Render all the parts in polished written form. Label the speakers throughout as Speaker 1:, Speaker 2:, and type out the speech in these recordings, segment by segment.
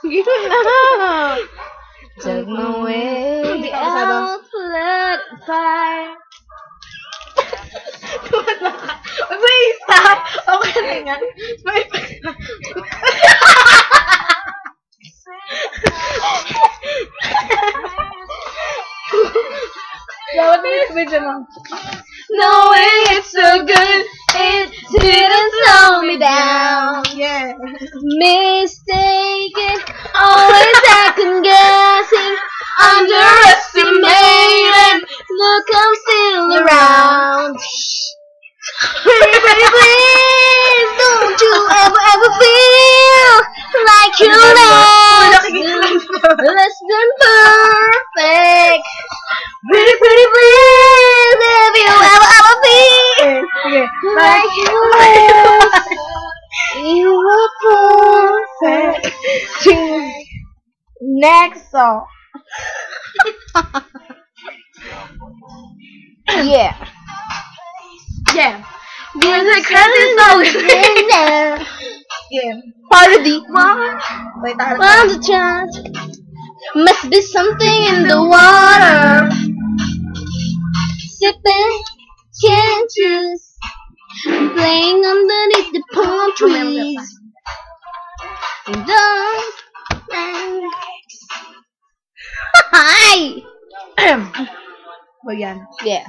Speaker 1: Gano'n na. Took my way out, let it fire.
Speaker 2: Wait, stop! Okay na nga. Dapat medyo lang.
Speaker 1: Knowing it's so good, it didn't slow me down.
Speaker 2: Yeah.
Speaker 1: Mistaken, always second guessing, underestimated. Look, I'm still around. Pretty please, don't you ever feel like you're less than perfect. Pretty please, if you ever feel like you were perfect.
Speaker 2: Next song.
Speaker 1: Yeah.
Speaker 2: Yeah.
Speaker 1: Music crazy song.
Speaker 2: Yeah.
Speaker 1: Parody.
Speaker 2: Wait, tahan.
Speaker 1: Found a chance. Must be something in the water. Sipping, can't choose. Playing underneath the palm trees. Don't. Hi.
Speaker 2: O yan.
Speaker 1: Yeah.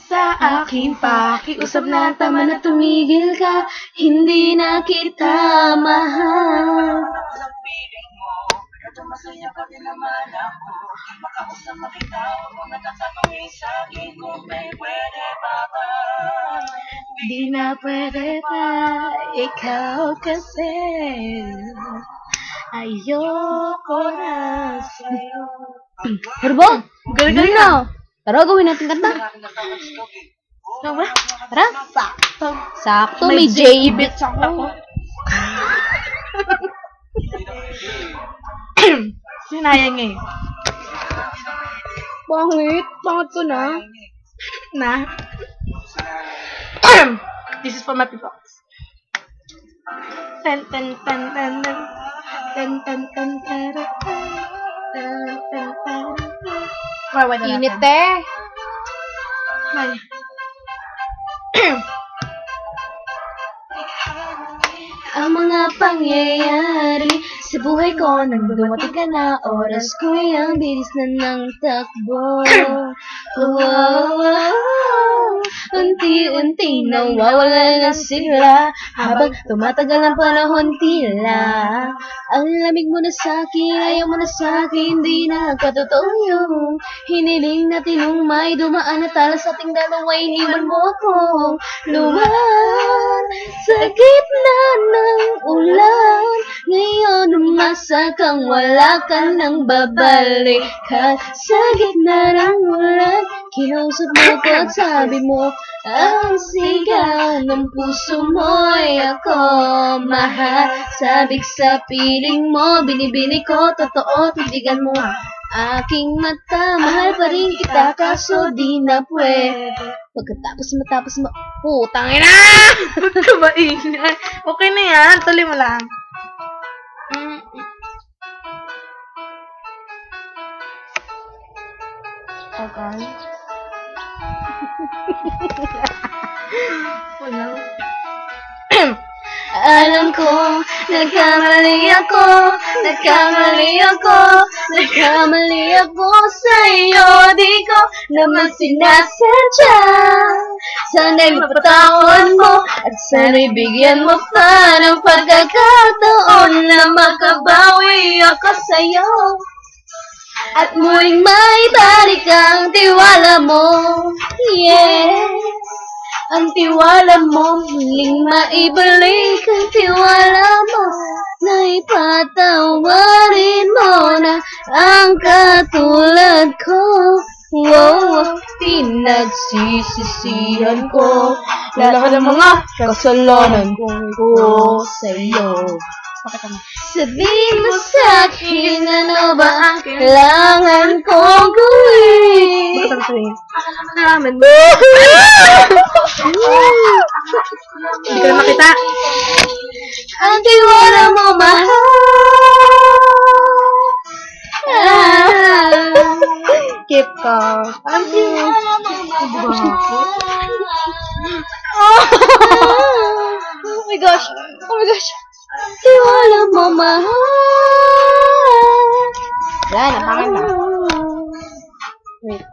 Speaker 2: Sa aking pakiusap na tama na tumigil ka, hindi na kita mahal. Masaya ka din naman ako, makausap na kita, kung natatanungin sa'kin kung may pwede pa ba. Di na pwede pa, ikaw kasi ayoko na sa'yo.
Speaker 1: Pero ba?
Speaker 2: Galing
Speaker 1: na. Tara, gawin natin kanta.
Speaker 2: Tara?
Speaker 1: Tara.
Speaker 2: Sakto.
Speaker 1: Sakto, may J-beat
Speaker 2: ako. Sinayang eh.
Speaker 1: Pangit. Pangit ko na.
Speaker 2: Na? This is for my people. Tan tan tan tan tan tan tan tan tan tan tan. Wait,
Speaker 1: Init eh.
Speaker 2: Ang mga pangyayari sa buhay ko nang dumating ka na, oras ko'y ang bilis na ng takbo. Unti-unti nawawala na sila habang tumatagal ang panahon tila. Ang lamig mo na sa'kin, ayaw mo na sa'kin, di na katotoo yung hiniling natin nung may dumaan na tala sa ating dalawa, iniwan mo akong lumaan sa gitna ng ulan. Ngayon umasa kang wala ka nang babalikan sa gitna ng ulan. Kinausap mo ko at sabi mo ang sigaw ng puso mo'y ako mahal. Sabik sa piling mo, binibini ko, totoo, titigan mo aking mata. Mahal pa rin kita, kaso di na pwede. Matapos mo, putang ina! Huwag ka ba ingay? Okay na yan, tuloy mo lang. Okay. Alam ko, nagkamali ako sa'yo, di ko naman sinasadya. Sana'y mapatawad mo, at sana'y bigyan mo pa ng pagkakataon na makabawi ako sa'yo. At muling maibalik ang tiwala mo, yeah. Ang tiwala mo, muling maibalik ang tiwala mo. Na ipatawarin mo na ang katulad ko. Wow, pinagsisisihan ko lahat ng mga kasalanan ko sa'yo. Sabihin mo sa'kin, ano ba ang kailangan kong gawin? Naman mo. Hindi ko na makita. Ang tiwala mo, mahal.
Speaker 1: Keep calm. Ang tiwala mo, mahal. Oh my gosh. Oh my gosh.
Speaker 2: Ang tiwala mo, mahal.
Speaker 1: Wala, napangan na.
Speaker 2: Wait.